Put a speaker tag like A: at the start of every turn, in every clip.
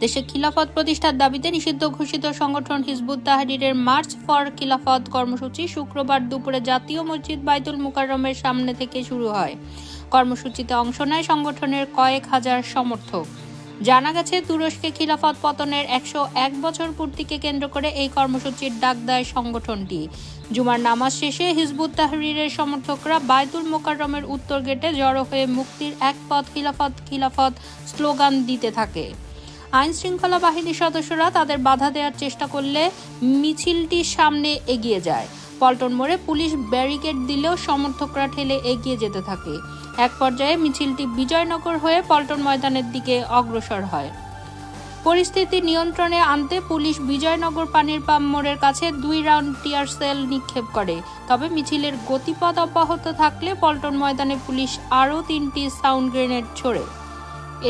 A: দেশে খিলাফত প্রতিষ্ঠার দাবিতে নিষিদ্ধ ঘোষিত সংগঠন হিজবুত তাহরীরের মার্চ ফর খিলাফত কর্মসূচি শুক্রবার দুপুরে জাতীয় মসজিদ বাইতুল মুকাররমের সামনে থেকে শুরু হয়। কর্মসূচিতে অংশ নেয় সংগঠনের কয়েক হাজার সমর্থক। জানা গেছে, তুরস্কে খিলাফত পতনের 101 বছর পূর্তিকে কেন্দ্র করে এই কর্মসূচির ডাক দেয় সংগঠনটি। জুমার নামাজ শেষে হিজবুত তাহরীরের সমর্থকরা বাইতুল মুকাররমের উত্তর গেটে জড়ো হয়ে মুক্তির এক পথ খিলাফত খিলাফত স্লোগান দিতে থাকে। আইন শৃঙ্খলা বাহিনীর সদস্যরা তাদের বাধা দেওয়ার চেষ্টা করলে মিছিলটির সামনে এগিয়ে যায়। পল্টন মোড়ে পুলিশ ব্যারিকেড দিলেও সমর্থকরা ঠেলে এগিয়ে যেতে থাকে। এক পর্যায়ে মিছিলটি বিজয়নগর হয়ে পল্টন ময়দানের দিকে অগ্রসর হয়। পরিস্থিতি নিয়ন্ত্রণে আনতে পুলিশ বিজয়নগর পানির পাম্প মোড়ের কাছে 2 রাউন্ড টিয়ার সেল নিক্ষেপ করে। তবে মিছিলের গতিপথ অব্যাহত থাকলে পল্টন ময়দানে পুলিশ আরও 3টি সাউন্ড গ্রেনেড ছোড়ে।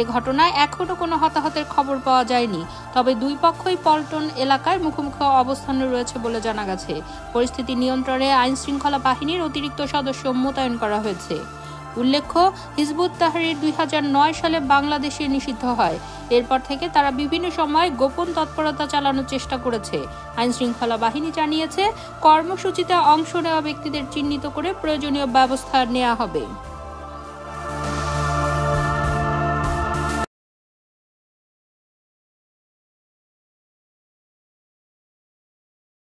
A: এ ঘটনায় এখনও কোনো হতাহতের খবর পাওয়া যায়নি। তবে দুই পক্ষই পল্টন এলাকায় মুখোমুখি অবস্থানে রয়েছে বলে জানা গেছে। পরিস্থিতি নিয়ন্ত্রণে আইন শৃঙ্খলা বাহিনীর অতিরিক্ত সদস্য মোতায়েন করা হয়েছে। উল্লেখ্য, হিজবুত তাহরীর 2009 সালে বাংলাদেশে নিষিদ্ধ হয়। এরপর থেকে তারা বিভিন্ন সময় গোপন তৎপরতা চালানোর চেষ্টা করেছে। আইন শৃঙ্খলা বাহিনী জানিয়েছে, কর্মসূচিতে অংশ নেওয়া ব্যক্তিদের চিহ্নিত করে প্রয়োজনীয় ব্যবস্থা নেওয়া হবে।